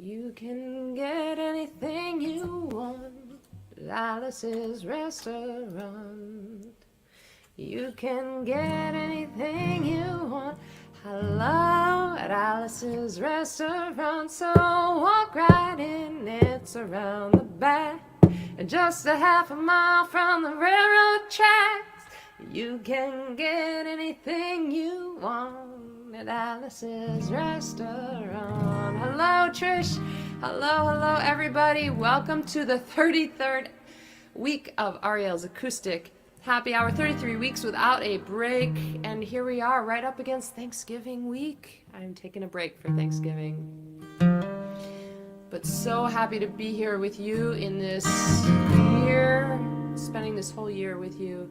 You can get anything you want at Alice's restaurant. You can get anything you want. Hello at Alice's restaurant. So walk right in, it's around the back, and just a half a mile from the railroad tracks. You can get anything you want at Alice's restaurant. Hello, Trish. Hello, everybody. Welcome to the 33rd week of Arielle's Acoustic Happy Hour. 33 weeks without a break, and here we are right up against Thanksgiving week. I'm taking a break for Thanksgiving, but so happy to be here with you in this year, spending this whole year with you,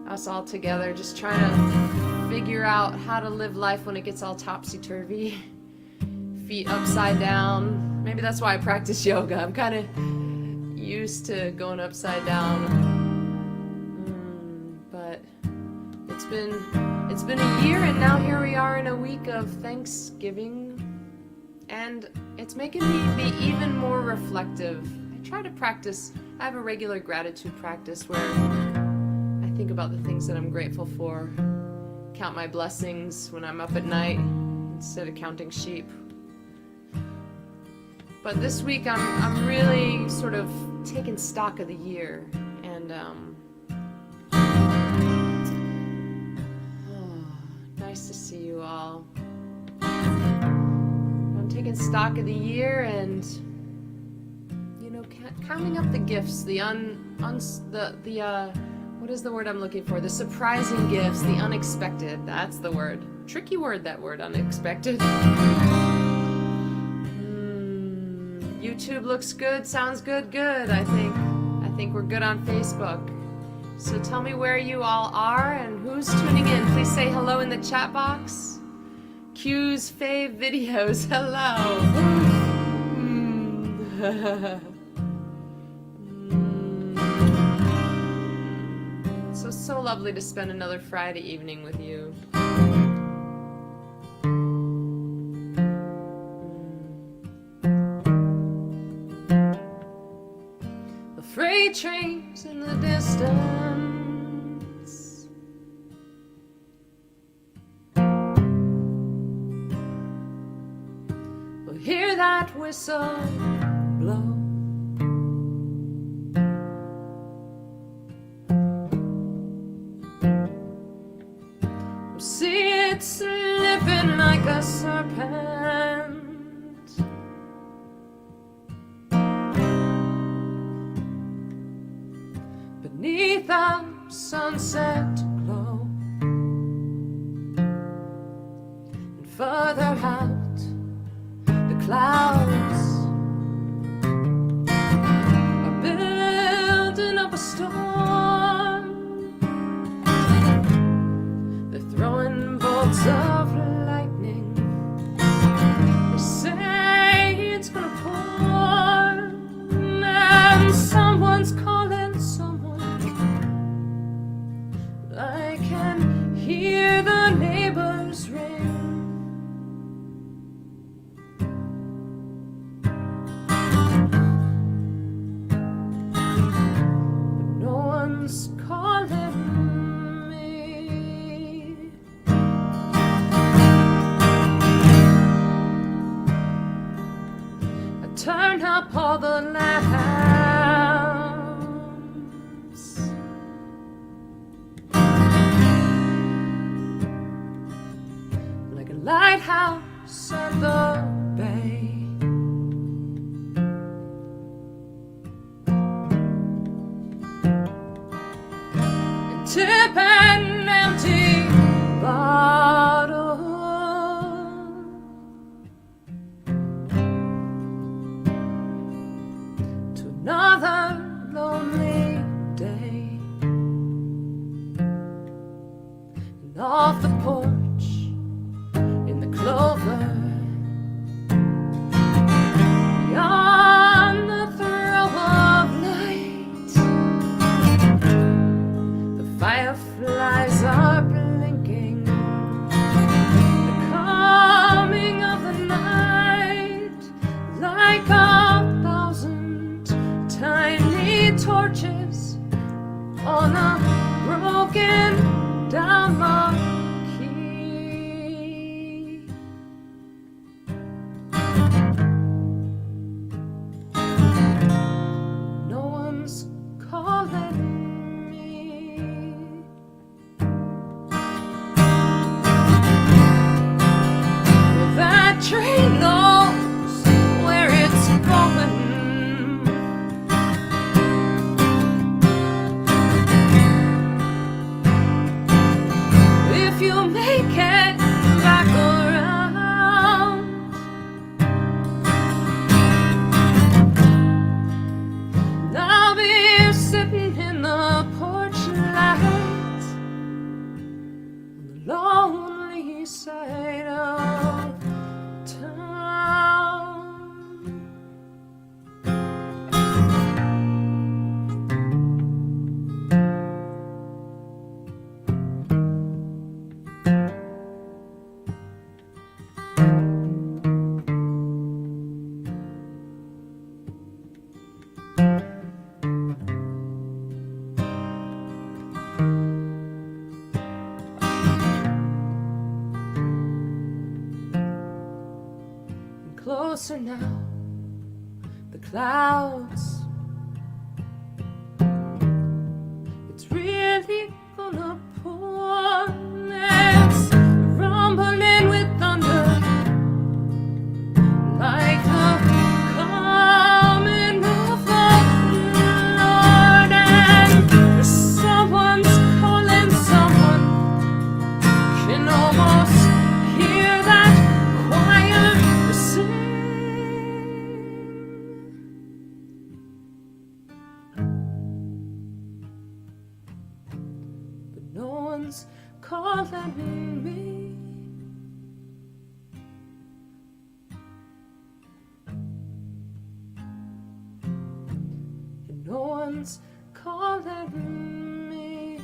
us all together, just trying to figure out how to live life when it gets all topsy-turvy, feet upside down. Maybe that's why I practice yoga. I'm kind of used to going upside down. But it's been a year, and now here we are in a week of Thanksgiving, and it's making me be even more reflective. I try to practice. I have a regular gratitude practice where I think about the things that I'm grateful for, count my blessings when I'm up at night instead of counting sheep. But this week I'm really sort of taking stock of the year, and nice to see you all. I'm taking stock of the year and, you know, counting up the gifts, what is the word I'm looking for? The surprising gifts, the unexpected. That's the word. Tricky word, that word, unexpected. YouTube looks good, sounds good. I think we're good on Facebook. So tell me where you all are and who's tuning in. Please say hello in the chat box. Q's fave videos. Hello. So lovely to spend another Friday evening with you. The freight trains in the distance, we'll hear that whistle blow. See it slipping like a serpent beneath our sunset glow, and further out the clouds are building up a storm. Throwing bolts of lightning, they say it's gonna pour, and someone's calling someone. I can hear the neighbors ring. But no one's calling. Turn up all the lamps, like a lighthouse at the bay. And tip an empty bottle another lonely day. And off the porch in the clover three torches on a broken down marquee. No one's calling me. That train knows where it's going. If you make it back around, I'll be sitting in the porch light on the lonely side of town. Closer now, the clouds. It's really gonna pour. It's rumbling with thunder, like the coming of the Lord. And someone's calling someone. Can almost hear that choir sing. No one's calling me. And no one's calling me.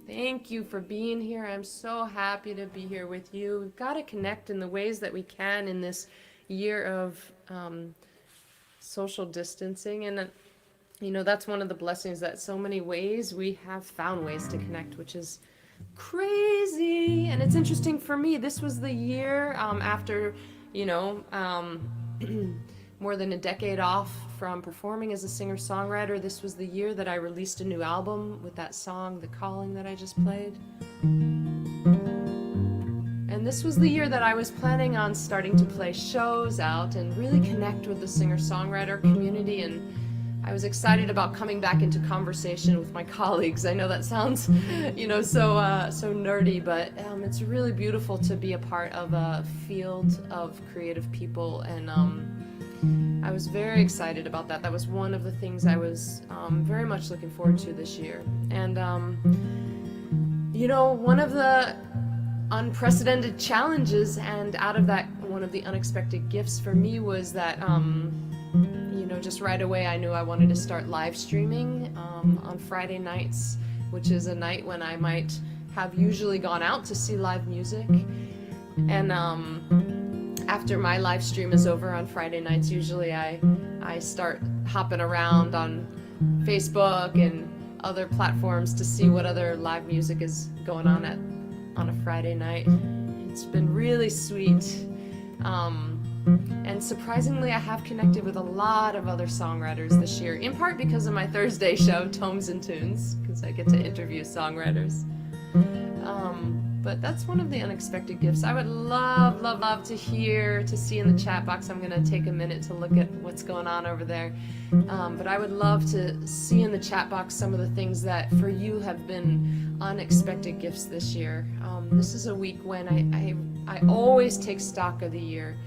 Thank you for being here. I'm so happy to be here with you. We've got to connect in the ways that we can in this year of social distancing. And, you know, that's one of the blessings, that so many ways we have found ways to connect, which is crazy. And it's interesting for me, this was the year after, you know, more than a decade off from performing as a singer-songwriter. This was the year that I released a new album with that song, The Calling, that I just played. And this was the year that I was planning on starting to play shows out and really connect with the singer-songwriter community. And I was excited about coming back into conversation with my colleagues. I know that sounds, you know, so nerdy, but it's really beautiful to be a part of a field of creative people. And I was very excited about that. That was one of the things I was very much looking forward to this year. And, you know, one of the unprecedented challenges, and out of that, one of the unexpected gifts for me was that, you know, just right away I knew I wanted to start live streaming on Friday nights, which is a night when I might have usually gone out to see live music. And after my live stream is over on Friday nights, usually I start hopping around on Facebook and other platforms to see what other live music is going on a Friday night. It's been really sweet. And surprisingly, I have connected with a lot of other songwriters this year, in part because of my Thursday show, Tomes and Tunes, because I get to interview songwriters. But that's one of the unexpected gifts. I would love to see in the chat box. I'm gonna take a minute to look at what's going on over there. But I would love to see in the chat box some of the things that for you have been unexpected gifts this year. This is a week when I always take stock of the year.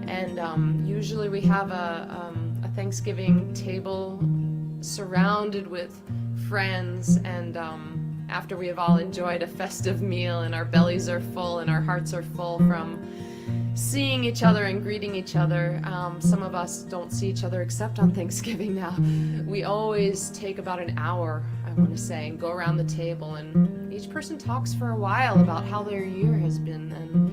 And usually we have a Thanksgiving table surrounded with friends, and after we have all enjoyed a festive meal and our bellies are full and our hearts are full from seeing each other and greeting each other. Some of us don't see each other except on Thanksgiving now. We always take about an hour want to say, and go around the table, and each person talks for a while about how their year has been and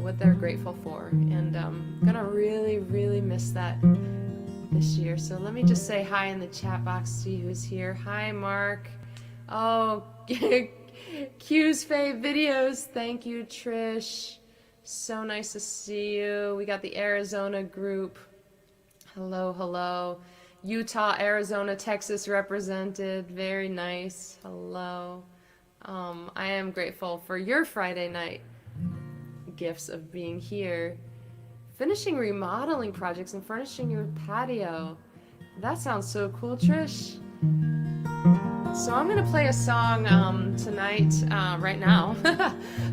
what they're grateful for. And I'm gonna really, really miss that this year. So let me just say hi in the chat box, see who's here. Hi, Mark. Oh, Q's fave videos. Thank you, Trish. So nice to see you. We got the Arizona group. Hello, hello. Utah, Arizona, Texas represented. Very nice. Hello. I am grateful for your Friday night gifts of being here, finishing remodeling projects and furnishing your patio. That sounds so cool, Trish. So I'm gonna play a song tonight, right now,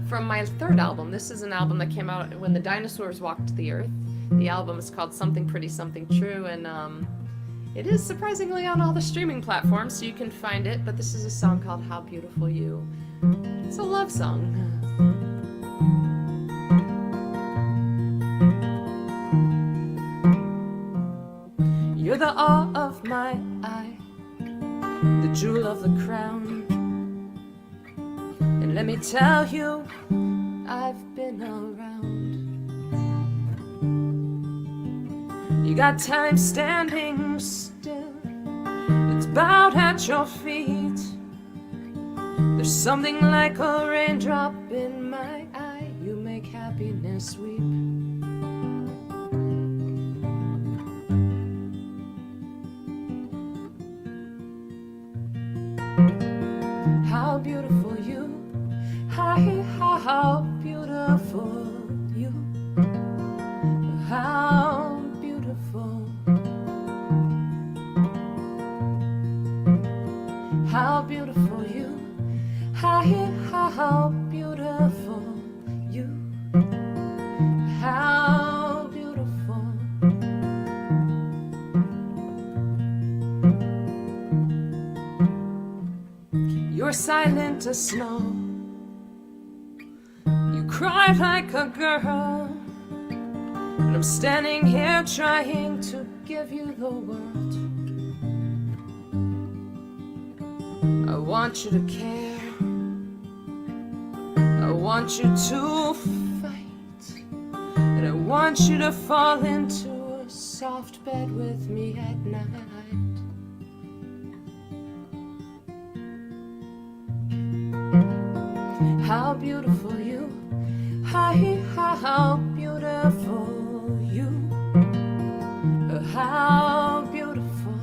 from my third album. This is an album that came out when the dinosaurs walked the earth. The album is called Something Pretty, Something True, and it is surprisingly on all the streaming platforms, so you can find it. But this is a song called How Beautiful You. It's a love song. You're the awe of my eye, the jewel of the crown. And let me tell you, I've been around. You got time standing still, it's bowed at your feet. There's something like a raindrop in my eye, you make happiness weep. How beautiful you, how beautiful you, how beautiful, how beautiful you, how beautiful you, how beautiful. You're silent as snow, you cry like a girl, and I'm standing here trying to give you the world. I want you to care, I want you to fight, and I want you to fall into a soft bed with me at night. How beautiful you, how beautiful you, how beautiful,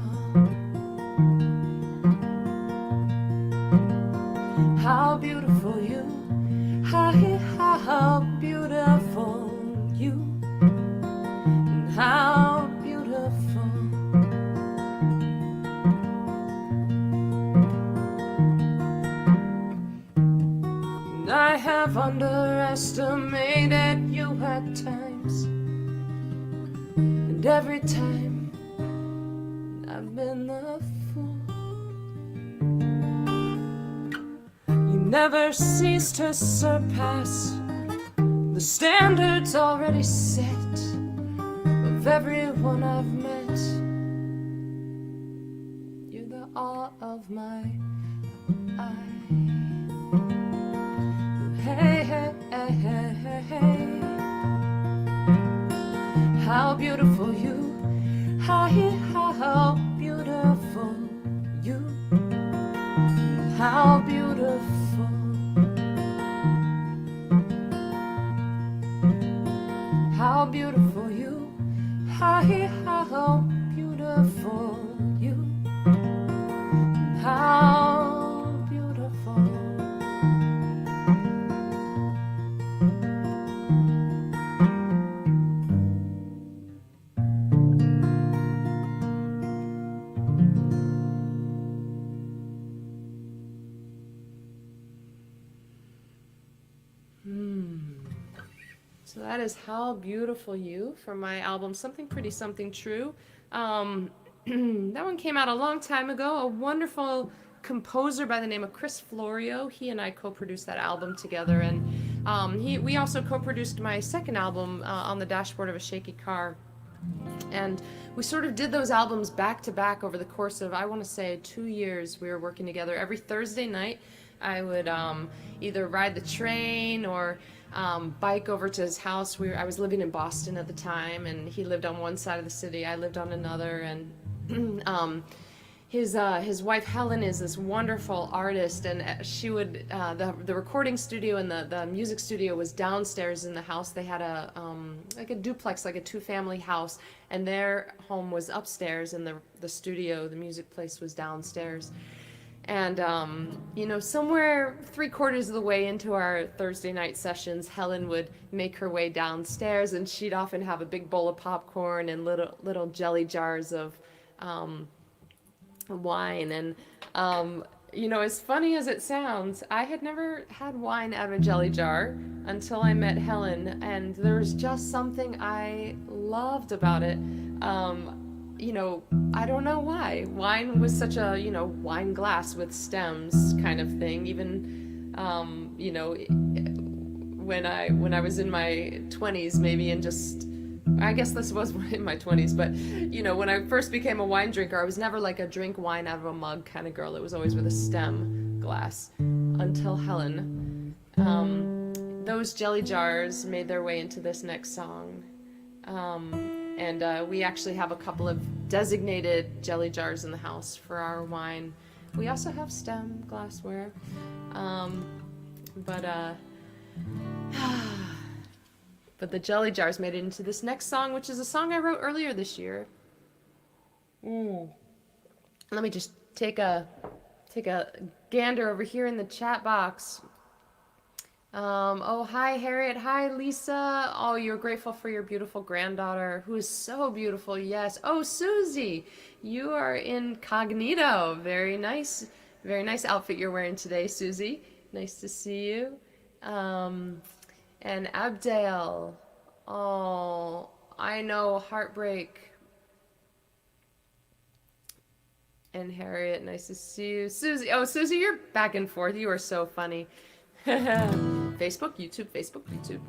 how beautiful you, how beautiful you, how beautiful. I have underestimated you at times, and every time I've been the fool. You never cease to surpass the standards already set of everyone I've met. You're the awe of my eye. Hey, hey, hey, hey, hey. How beautiful you, how beautiful you, how beautiful, how beautiful you, how beautiful you, how beautiful. So that is How Beautiful You from my album Something Pretty, Something True. That one came out a long time ago. A wonderful composer by the name of Chris Florio. He and I co-produced that album together, and we also co-produced my second album, On the Dashboard of a Shaky Car. And we sort of did those albums back to back over the course of, I want to say, 2 years. We were working together every Thursday night. I would either ride the train or bike over to his house. I was living in Boston at the time, and he lived on one side of the city. I lived on another, and his wife Helen is this wonderful artist, and she would the recording studio and the music studio was downstairs in the house. They had a like a duplex, like a two-family house, and their home was upstairs, and the studio, the music place, was downstairs. And somewhere 3/4 of the way into our Thursday night sessions, Helen would make her way downstairs, and she'd often have a big bowl of popcorn and little jelly jars of wine. And as funny as it sounds, I had never had wine out of a jelly jar until I met Helen, and there was just something I loved about it. I don't know why. Wine was such a, wine glass with stems kind of thing. Even, when I was in my 20s maybe, and just, I guess this was in my 20s, but, when I first became a wine drinker, I was never like a drink wine out of a mug kind of girl. It was always with a stem glass until Helen. Those jelly jars made their way into this next song. And we actually have a couple of designated jelly jars in the house for our wine. We also have stem glassware. But the jelly jars made it into this next song, which is a song I wrote earlier this year. Let me just take a gander over here in the chat box. Hi Harriet, hi Lisa. Oh, you're grateful for your beautiful granddaughter, who is so beautiful. Yes. Oh, Susie, you are incognito. Very nice outfit you're wearing today, Susie. Nice to see you. And Abdel. Oh, I know, heartbreak. And Harriet, nice to see you. Susie, Susie, you're back and forth. You are so funny. Facebook, YouTube.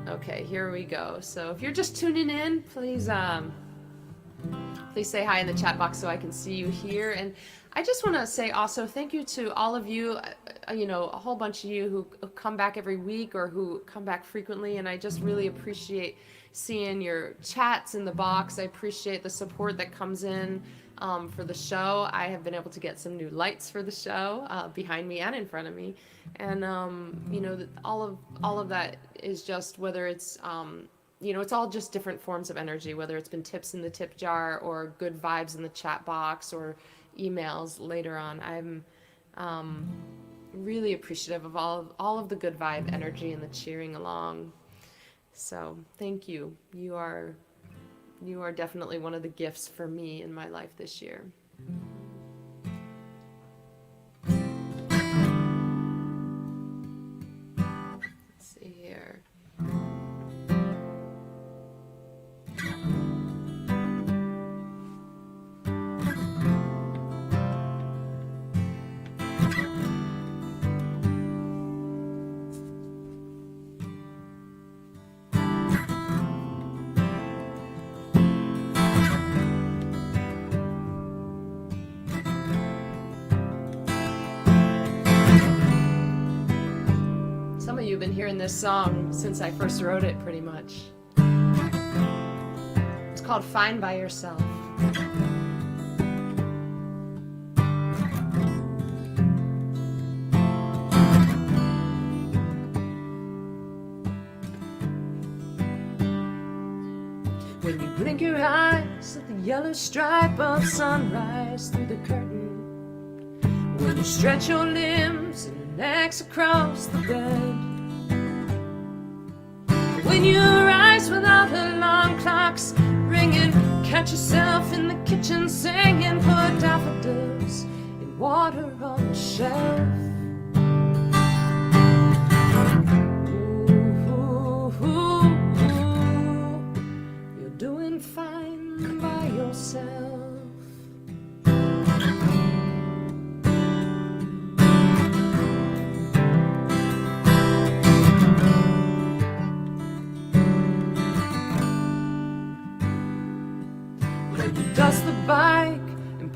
Okay, here we go. So if you're just tuning in, please say hi in the chat box so I can see you here. And I just want to say also thank you to all of you, a whole bunch of you who come back every week or who come back frequently. And I just really appreciate seeing your chats in the box. I appreciate the support that comes in for the show. I have been able to get some new lights for the show behind me and in front of me. And, all of that is just, whether it's, it's all just different forms of energy, whether it's been tips in the tip jar or good vibes in the chat box or emails later on. I'm really appreciative of all of the good vibe energy and the cheering along. So thank you. You are definitely one of the gifts for me in my life this year. Let's see here. You've been hearing this song since I first wrote it, pretty much. It's called Fine by Yourself. When you blink your eyes at the yellow stripe of sunrise through the curtain, when you stretch your limbs and your necks across the bed, when you rise without alarm clocks ringing, catch yourself in the kitchen singing, put daffodils in water on the shelf. Ooh, ooh, ooh, you're doing fine by yourself.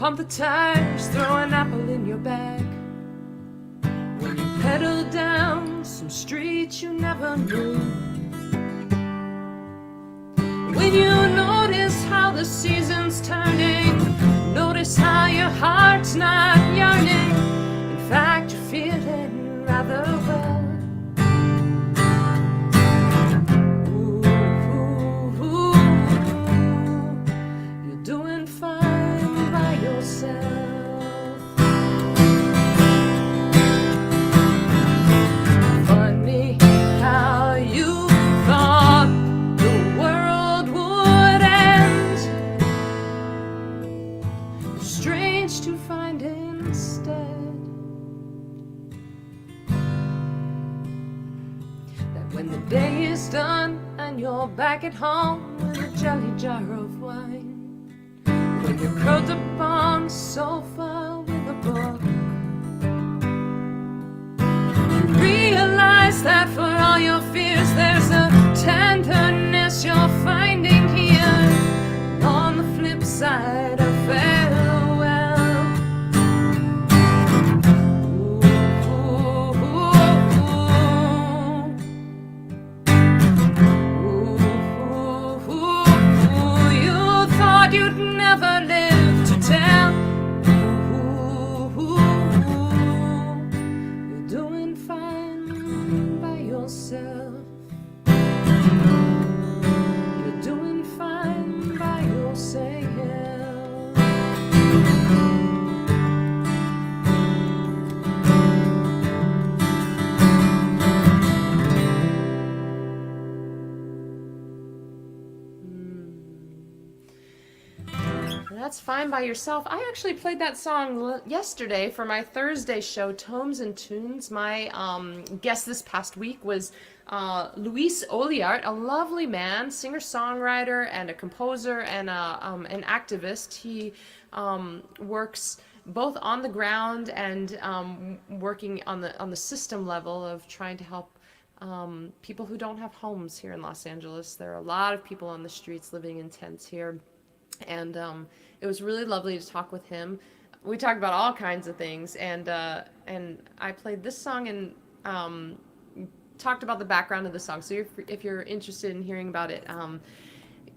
pump the tires, throw an apple in your bag. When you pedal down some streets you never knew. When you notice how the season's turning, notice how your heart's not yearning. In fact, you're feeling rather well. Ooh, ooh, ooh. You're doing fine by yourself. Funny how you thought the world would end. Strange to find instead that when the day is done and you're back at home with a jolly jar of wine, when you're curled up on the sofa with a book, you realize that for all your fears there's a tenderness you're finding here on the flip side of farewell. Ooh, ooh, ooh, ooh, ooh, you thought you'd never live to tell. You're doing fine by yourself. You're doing fine by yourself. That's Fine by Yourself. I actually played that song yesterday for my Thursday show, Tomes and Tunes. My guest this past week was Luis Oliart, a lovely man, singer-songwriter and a composer and an activist. He works both on the ground and working on the system level of trying to help people who don't have homes here in Los Angeles. There are a lot of people on the streets living in tents here. And it was really lovely to talk with him. We talked about all kinds of things, and I played this song and talked about the background of the song. So if you're interested in hearing about it,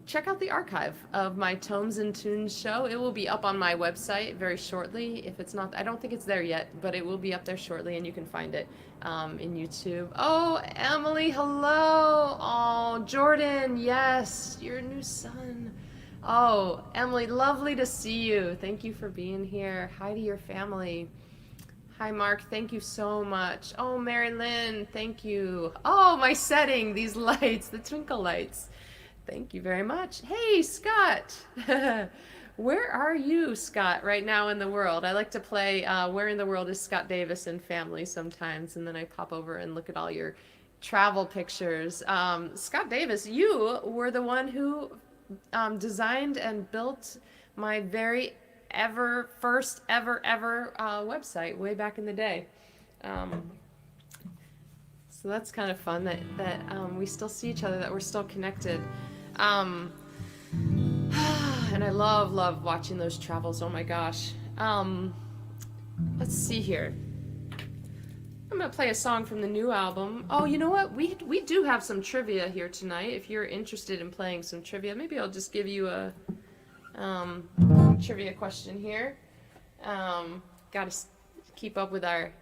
check out the archive of my Tomes and Tunes show. It will be up on my website very shortly. If it's not, I don't think it's there yet, but it will be up there shortly, and you can find it in YouTube. Oh, Emily, hello. Oh, Jordan, yes, your new son. Oh, Emily, lovely to see you. Thank you for being here. Hi to your family. Hi, Mark. Thank you so much. Oh, Mary Lynn, thank you. Oh, my setting, these lights, the twinkle lights. Thank you very much. Hey, Scott. Where are you, Scott, right now in the world? I like to play Where in the World is Scott Davis and Family sometimes, and then I pop over and look at all your travel pictures. Scott Davis, you were the one who designed and built my very first ever website way back in the day. So that's kind of fun that we still see each other, that we're still connected. And I love watching those travels. Oh my gosh. Let's see here. I'm going to play a song from the new album. Oh, you know what? We do have some trivia here tonight. If you're interested in playing some trivia, maybe I'll just give you a trivia question here. Got to keep up with our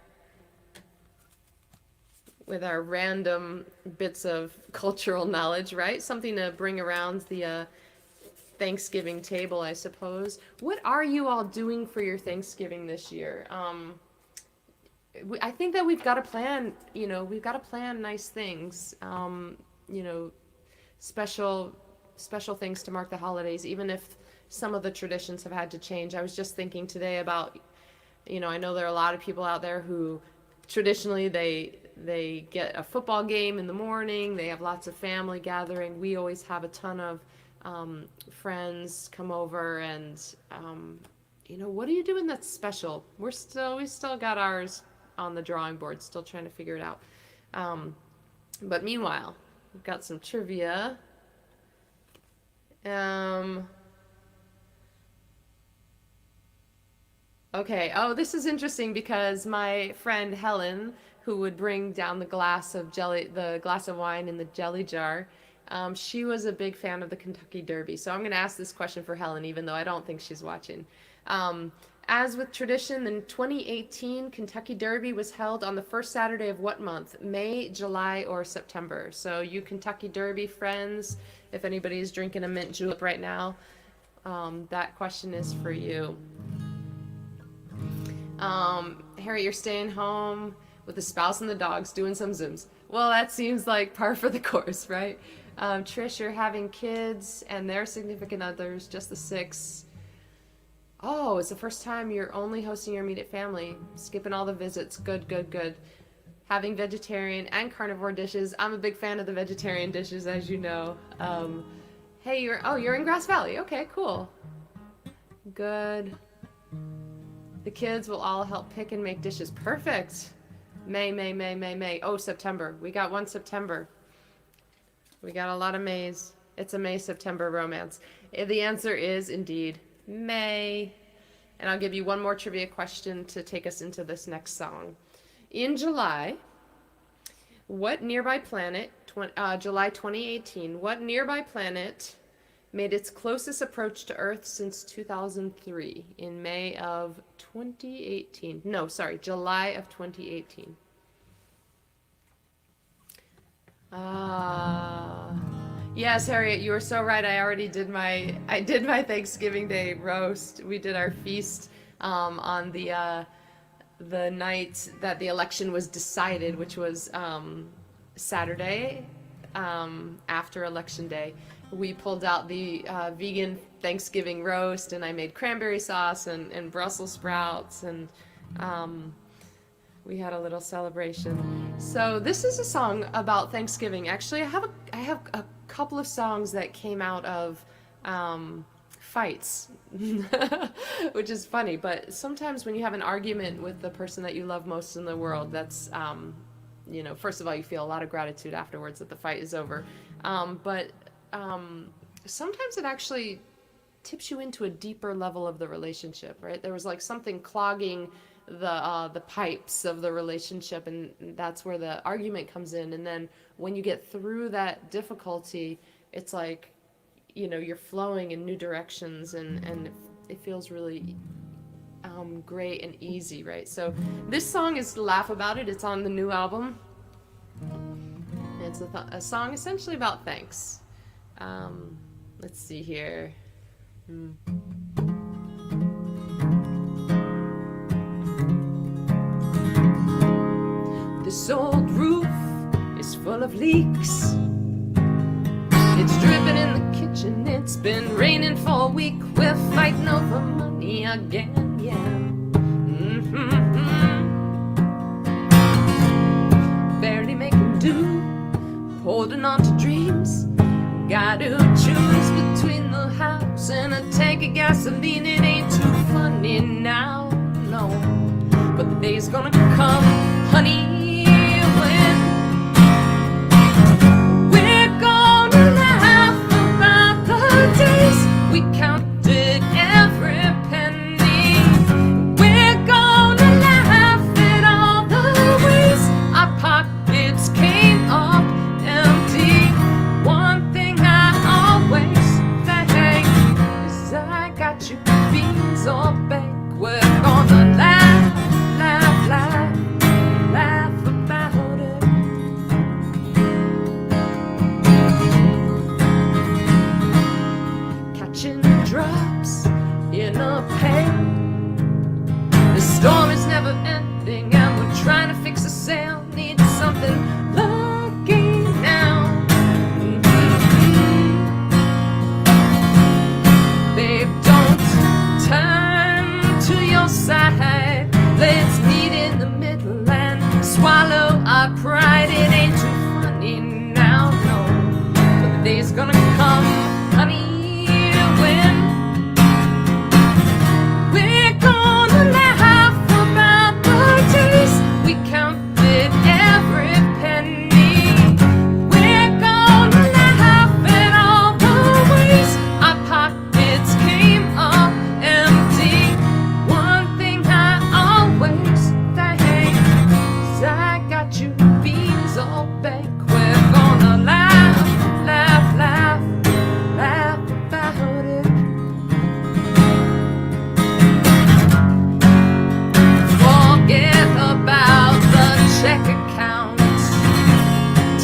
random bits of cultural knowledge, right? Something to bring around the Thanksgiving table, I suppose. What are you all doing for your Thanksgiving this year? I think that we've got to plan, we've got to plan nice things, special things to mark the holidays, even if some of the traditions have had to change. I was just thinking today about, I know there are a lot of people out there who traditionally they get a football game in the morning, they have lots of family gathering. We always have a ton of friends come over and, what are you doing that's special? We still got ours on the drawing board, still trying to figure it out. But meanwhile, we've got some trivia. Okay. Oh, this is interesting because my friend Helen, who would bring down the glass of wine in the jelly jar, she was a big fan of the Kentucky Derby. So I'm going to ask this question for Helen, even though I don't think she's watching. Um, as with tradition, in 2018, Kentucky Derby was held on the first Saturday of what month? May, July, or September? So you Kentucky Derby friends, if anybody's drinking a mint julep right now, that question is for you. Harry, you're staying home with the spouse and the dogs doing some Zooms. Well, that seems like par for the course, right? Trish, you're having kids and their significant others, just the six. Oh, it's the first time you're only hosting your immediate family, skipping all the visits. Good, good, good. Having vegetarian and carnivore dishes. I'm a big fan of the vegetarian dishes, as you know. Hey, you're in Grass Valley. Okay, cool. Good. The kids will all help pick and make dishes. Perfect. May. Oh, September. We got one September. We got a lot of Mays. It's a May-September romance. The answer is indeed May. And I'll give you one more trivia question to take us into this next song. In July, what nearby planet, July 2018, what nearby planet made its closest approach to Earth since 2003 in May of 2018? No, sorry, July of 2018. Yes, Harriet, you were so right. I did my Thanksgiving Day roast. We did our feast on the night that the election was decided, which was Saturday after Election Day. We pulled out the vegan Thanksgiving roast, and I made cranberry sauce and Brussels sprouts, and we had a little celebration. So this is a song about Thanksgiving. Actually, I have a couple of songs that came out of fights, which is funny. But sometimes when you have an argument with the person that you love most in the world, that's first of all, you feel a lot of gratitude afterwards that the fight is over. But sometimes it actually tips you into a deeper level of the relationship, right? There was like something clogging the pipes of the relationship, and that's where the argument comes in. And then when you get through that difficulty, it's like, you're flowing in new directions, and it feels really great and easy, right? So this song is Laugh About It. It's on the new album. It's a song essentially about thanks. Let's see here. This old roof is full of leaks. It's dripping in the kitchen. It's been raining for a week. We're fighting over money again, yeah. Barely making do, holding on to dreams. Gotta choose between the house and a tank of gasoline. It ain't too funny now, no. But the day's gonna come, honey, when we're gonna laugh about the days we counted every penny. We're gonna laugh at all the ways our pockets came up empty. One thing I always thank is I got you beans or bank. We're gonna laugh, laugh, laugh, laugh.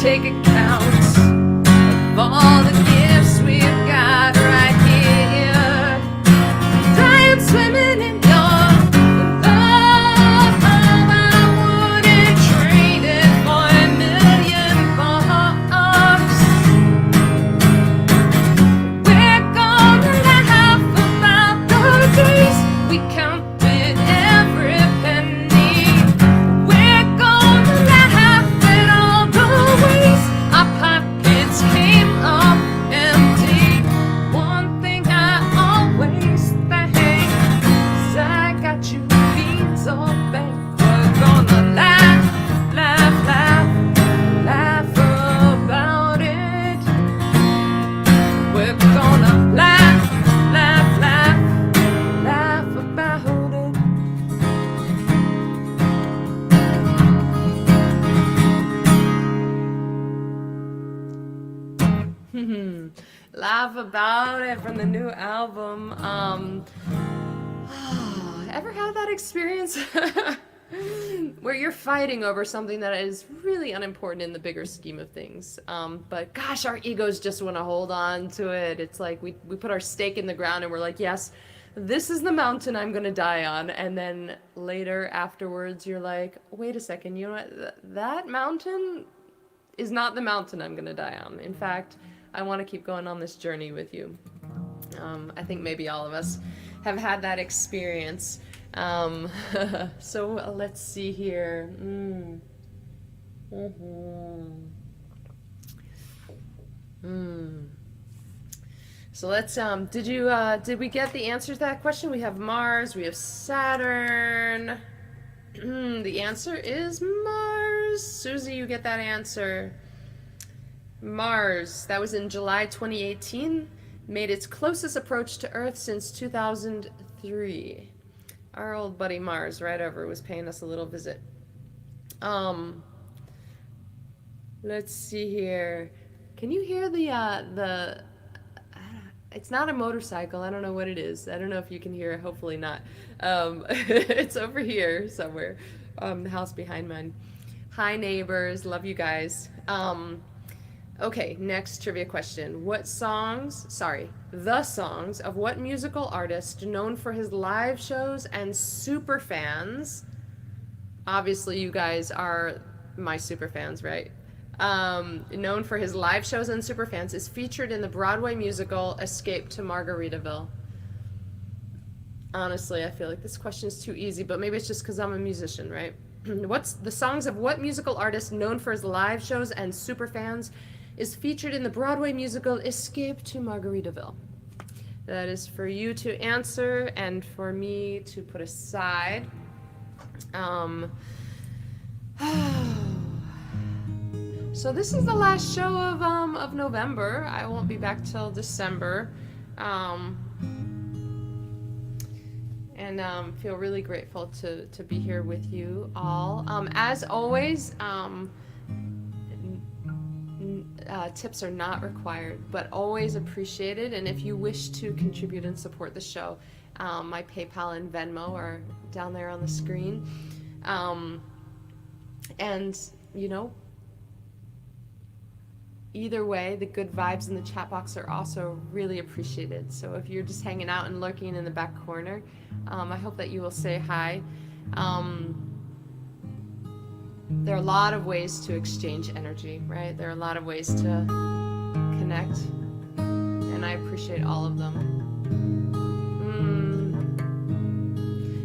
take account of all the gifts we've got right here. And I am swimming in your love. I wouldn't trade it for a million bucks. We're gonna laugh about the days we counted every penny. We're gonna laugh at all the ways our pockets came up empty. One thing I always thank is I got you beat so back. We're gonna laugh, laugh, laugh, laugh about it. We're gonna laugh, laugh, laugh, laugh about it. Laugh about it from the new album. Ever had that experience where you're fighting over something that is really unimportant in the bigger scheme of things? But gosh, our egos just want to hold on to it. It's like we put our stake in the ground and we're like, yes, this is the mountain I'm going to die on. And then later afterwards, you're like, wait a second, you know what? That mountain is not the mountain I'm going to die on. In fact, I want to keep going on this journey with you. I think maybe all of us have had that experience. So let's see here. So let's, did we get the answer to that question? We have Mars, we have Saturn. The answer is Mars. Susie, you get that answer. Mars, that was in July 2018, made its closest approach to Earth since 2003. Our old buddy Mars, right over, was paying us a little visit. Let's see here. Can you hear the it's not a motorcycle. I don't know what it is. I don't know if you can hear it. Hopefully not. It's over here somewhere. The house behind mine. Hi neighbors, love you guys. Okay, next trivia question. The songs of what musical artist known for his live shows and super fans? Obviously you guys are my super fans, right? Known for his live shows and super fans, is featured in the Broadway musical Escape to Margaritaville. Honestly, I feel like this question is too easy, but maybe it's just because I'm a musician, right? What's the songs of what musical artist known for his live shows and super fans is featured in the Broadway musical Escape to Margaritaville? That is for you to answer and for me to put aside. So this is the last show of November. I won't be back till December. And feel really grateful to be here with you all. As always, tips are not required, but always appreciated. And if you wish to contribute and support the show, my PayPal and Venmo are down there on the screen. And, you know, either way, the good vibes in the chat box are also really appreciated. So if you're just hanging out and lurking in the back corner, I hope that you will say hi. There are a lot of ways to exchange energy, right? There are a lot of ways to connect, and I appreciate all of them.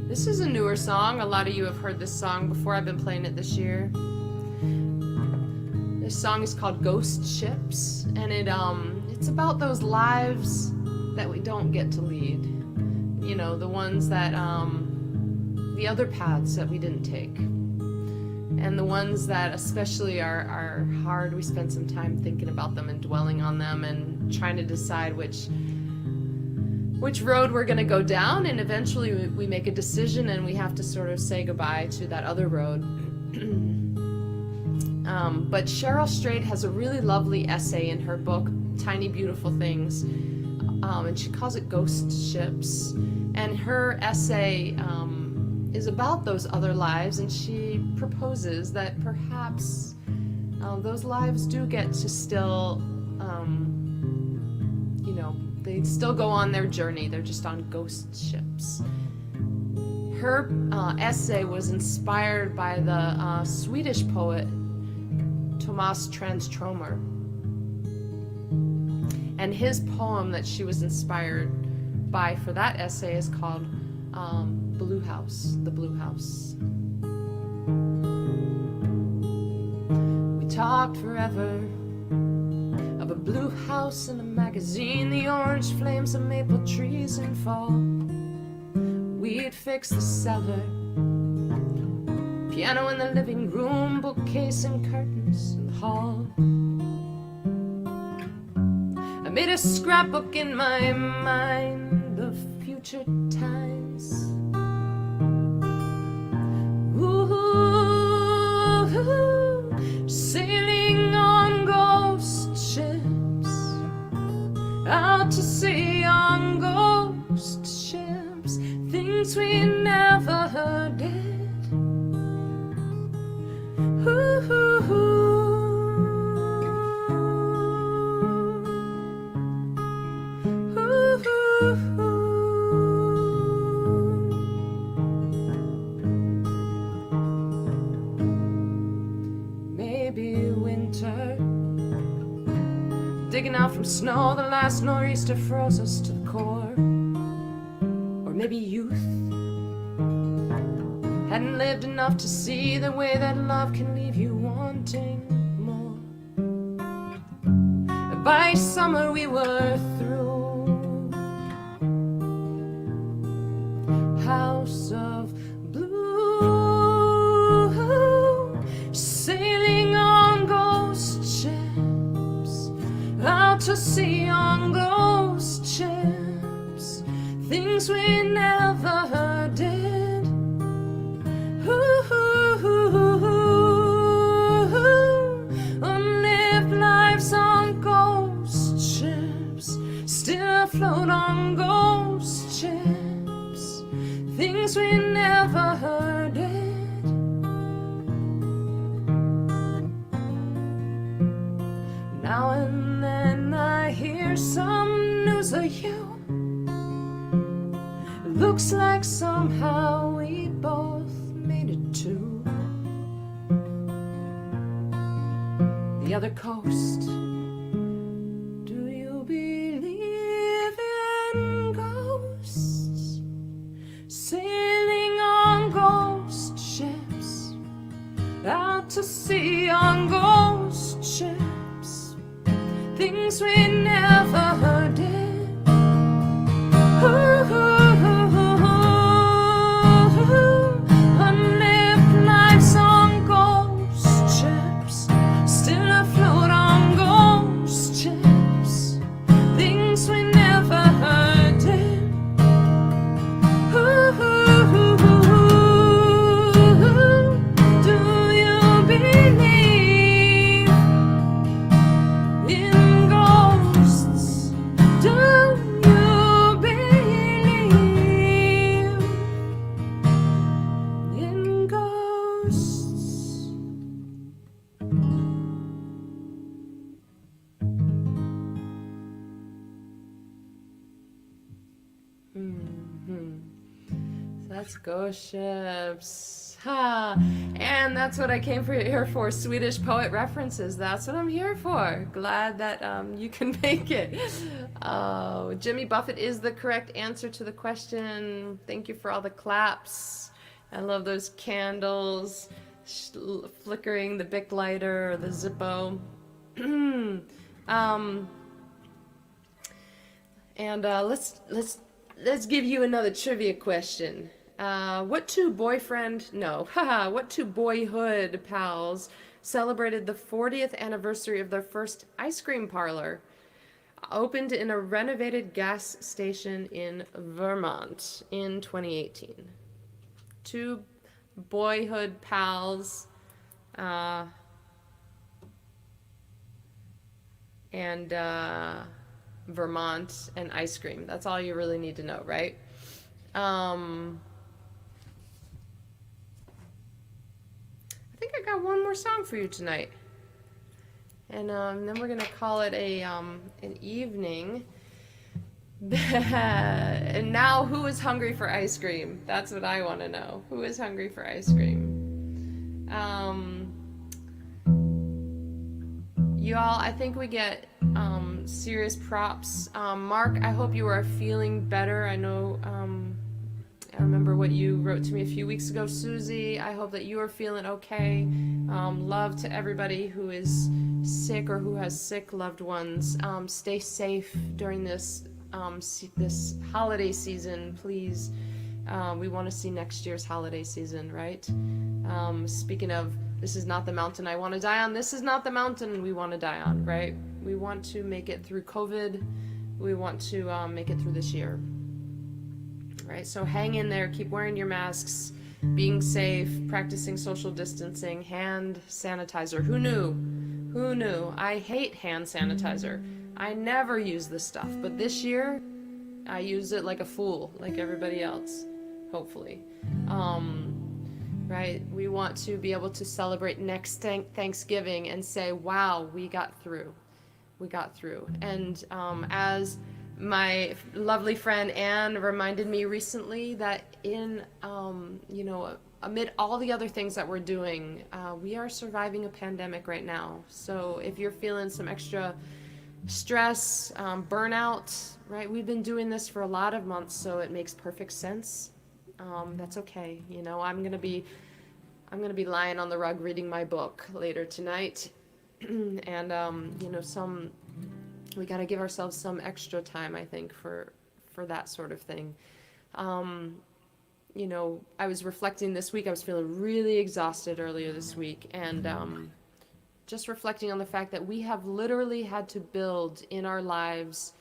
This is a newer song. A lot of you have heard this song before. I've been playing it this year. This song is called Ghost Ships, and it's about those lives that we don't get to lead. You know, the ones that, the other paths that we didn't take. And the ones that especially are hard. We spend some time thinking about them and dwelling on them and trying to decide which road we're going to go down, and eventually we make a decision and we have to sort of say goodbye to that other road. But Cheryl Strayed has a really lovely essay in her book, Tiny Beautiful Things, and she calls it Ghost Ships. And her essay is about those other lives, and she proposes that perhaps those lives do get to still, you know, they still go on their journey. They're just on ghost ships. Her essay was inspired by the Swedish poet Thomas Tranströmer. And his poem that she was inspired by for that essay is called Blue House, The Blue House. We talked forever of a blue house in a magazine, the orange flames of maple trees in fall. We'd fix the cellar, piano in the living room, bookcase and curtains in the hall. I made a scrapbook in my mind of future times. Ooh, sailing on ghost ships, out to sea on ghost ships, things we never did. Ooh, maybe winter, digging out from snow, the last nor'easter froze us to the core. Or maybe youth, hadn't lived enough to see the way that love can leave you wanting more. By summer we were through. House of blue, sailing on ghost ships, out to sea on ghost ships, things we never did. Unlived lives on ghost ships, still afloat on ghost ships, things we never did. Now and then I hear some news of you. Looks like somehow we both made it to the other coast. Do you believe in ghosts? Sailing on ghost ships, out to sea on ghost ships, things we never did. Ooh, unlived lives on ghost ships, still afloat on ghost ships, things we never did. Ooh, do you believe in ghosts? Do you believe in ghosts? So that's ghost ships. Ha! And that's what I came here for, Swedish poet references. That's what I'm here for. Glad that you can make it. Jimmy Buffett is the correct answer to the question. Thank you for all the claps. I love those candles flickering, the Bic lighter or the Zippo. Let's give you another trivia question. What two boyhood pals celebrated the 40th anniversary of their first ice cream parlor, opened in a renovated gas station in Vermont in 2018? Two boyhood pals and Vermont and ice cream. That's all you really need to know, right? I think I got one more song for you tonight. And then we're gonna call it an evening. And now, who is hungry for ice cream? That's what I want to know. Who is hungry for ice cream? You all, I think we get serious props. Mark, I hope you are feeling better. I know, I remember what you wrote to me a few weeks ago. Susie, I hope that you are feeling okay. Love to everybody who is sick or who has sick loved ones. Stay safe during this this holiday season, please. We want to see next year's holiday season, right? Speaking of, this is not the mountain I want to die on. This is not the mountain we want to die on, right? We want to make it through COVID. We want to make it through this year, right? So hang in there. Keep wearing your masks, being safe, practicing social distancing, hand sanitizer. Who knew? Who knew? I hate hand sanitizer. I never use this stuff, but this year I use it like a fool, like everybody else, hopefully. Right? We want to be able to celebrate next Thanksgiving and say, wow, we got through. We got through. And as my lovely friend Anne reminded me recently, that in, amid all the other things that we're doing, we are surviving a pandemic right now. So if you're feeling some extra stress, burnout, right? We've been doing this for a lot of months, so it makes perfect sense. That's okay. I'm gonna be lying on the rug reading my book later tonight, and we gotta give ourselves some extra time, I think, for that sort of thing. I was reflecting this week. I was feeling really exhausted earlier this week, and just reflecting on the fact that we have literally had to build in our lives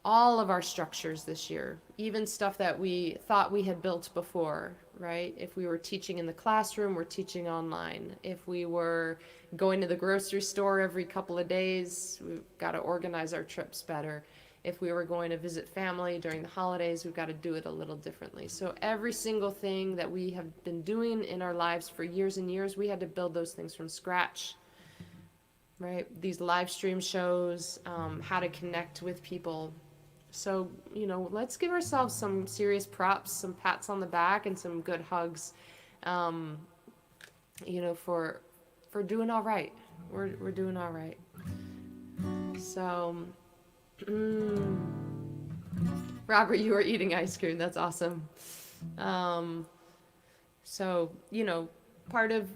all of our structures this year, even stuff that we thought we had built before, right? If we were teaching in the classroom, we're teaching online. If we were going to the grocery store every couple of days, we've got to organize our trips better. If we were going to visit family during the holidays, we've got to do it a little differently. So every single thing that we have been doing in our lives for years and years, we had to build those things from scratch, right? These live stream shows, how to connect with people. So, let's give ourselves some serious props, some pats on the back, and some good hugs, for doing all right. We're doing all right. So, Robert, you are eating ice cream. That's awesome. So, part of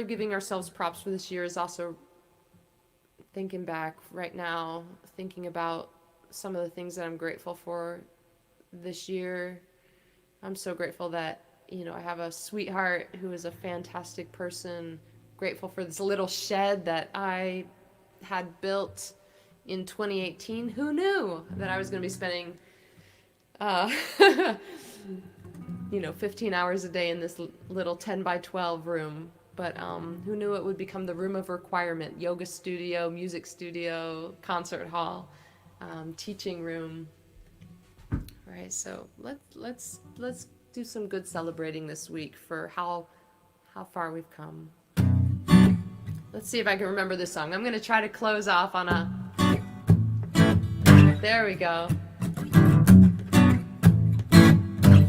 giving ourselves props for this year is also thinking back right now, thinking about some of the things that I'm grateful for this year. I'm so grateful that, I have a sweetheart who is a fantastic person. Grateful for this little shed that I had built in 2018. Who knew that I was going to be spending, 15 hours a day in this little 10 by 12 room. But who knew it would become the room of requirement, yoga studio, music studio, concert hall. Teaching room, right? So let's do some good celebrating this week for how far we've come. Let's see if I can remember this song. I'm gonna try to close off on a. There we go.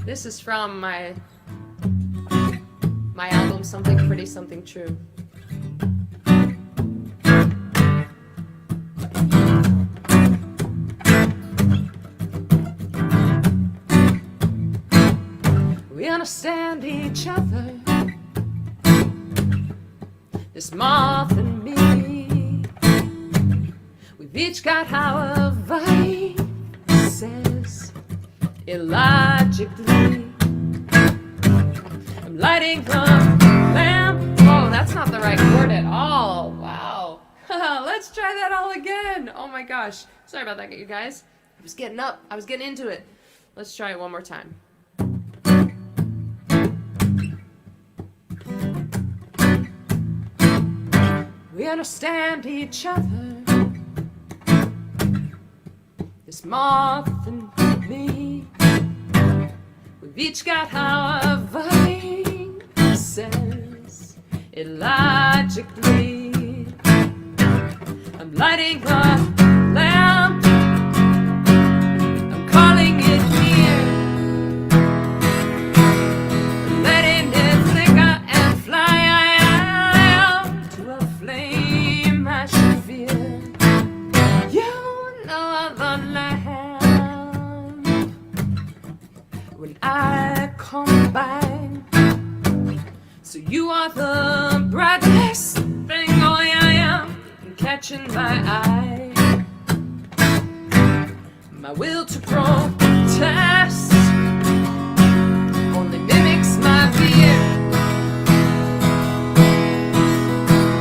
This is from my album, Something Pretty, Something True. We understand each other, this moth and me. We've each got our vices, illogically. I'm lighting the lamp. Oh, that's not the right word at all. Wow. Let's try that all again. Oh my gosh. Sorry about that, you guys. I was getting up. I was getting into it. Let's try it one more time. We understand each other, this moth and me. We've each got our vices, illogically. lighting a lamp, I'm calling it near, letting it flicker and fly out to a flame I should fear. You know the lamp when I come by. So you are the brightest thing, oh yeah, yeah, catching my eye. My will to protest only mimics my fear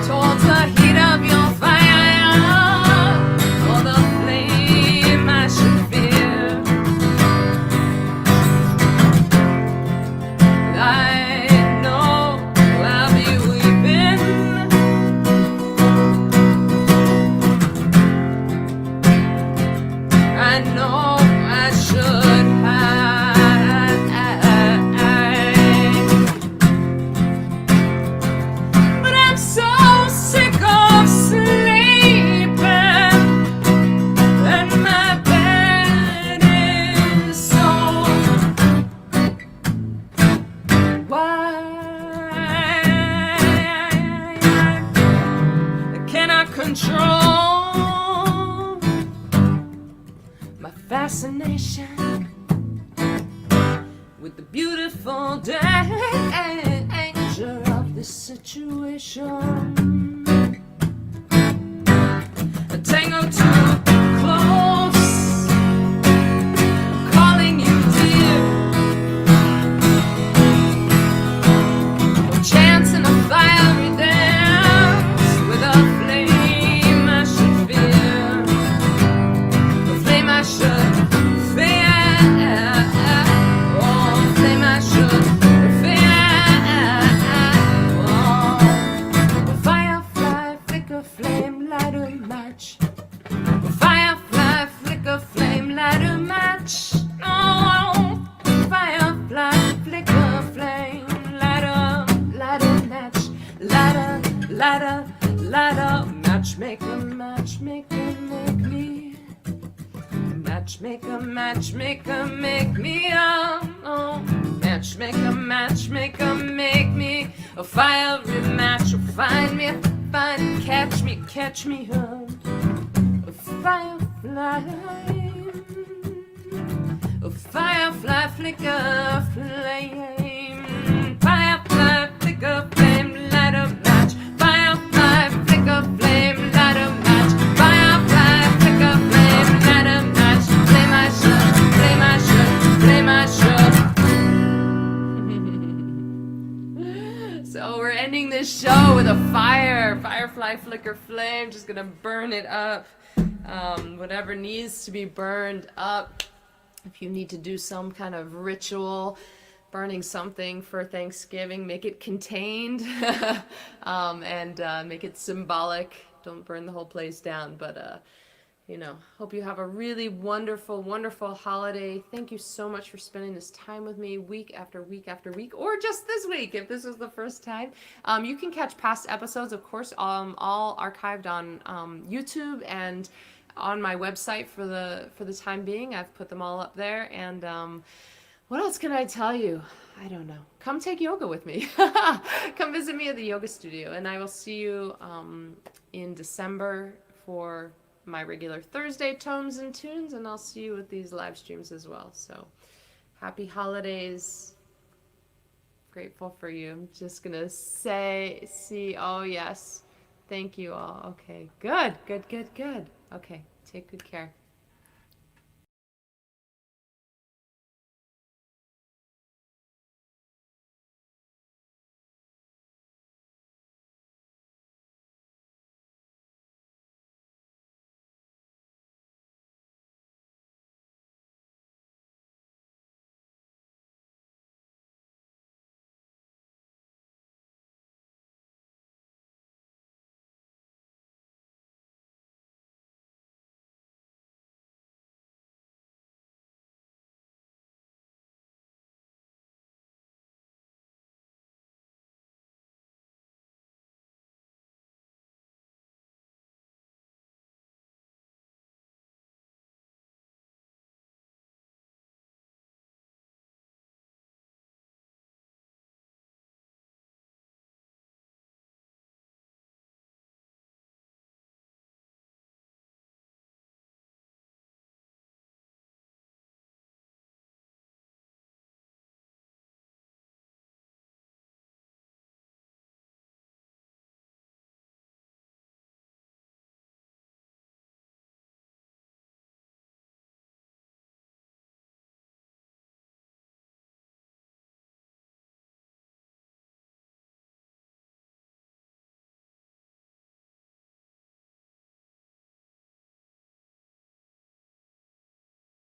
towards the heat of your fire, or the flame I should fear. I know I'll be weeping. I know I should hide, but I'm so sick of sleeping, and my bed is so. Why I cannot control my fascination with the beautiful danger of this situation. A tango too close, calling you dear. No chance in a fiery dance with a flame I should fear. The flame I should fear. Oh, flame I should fear. Oh, firefly, flicker, flame, light a match. Firefly, flicker, flame, light a match. Oh, firefly, flicker, flame, light a match. Light a matchmaker, matchmaker, make me. Matchmaker, matchmaker, make me. Oh, matchmaker, matchmaker, make me. A fiery match will find me, catch me, a firefly, a firefly, flicker, flame, firefly, flicker, flame, light a match, firefly, flicker, flame, light a match, firefly, flicker, flame, light a match, flame I should, flame I should, flame I should. So we're ending this show with a firefly, flicker, flame, just gonna burn it up. Whatever needs to be burned up. If you need to do some kind of ritual, burning something for Thanksgiving, make it contained and make it symbolic. Don't burn the whole place down, but hope you have a really wonderful, wonderful holiday. Thank you so much for spending this time with me week after week after week, or just this week if this was the first time. You can catch past episodes, of course, all archived on YouTube and on my website for the time being. I've put them all up there. And what else can I tell you? I don't know. Come take yoga with me. Come visit me at the yoga studio, and I will see you in December for my regular Thursday Tones and Tunes, and I'll see you with these live streams as well. So happy holidays. Grateful for you. I'm just gonna oh yes, thank you all. Okay, good. Okay, take good care.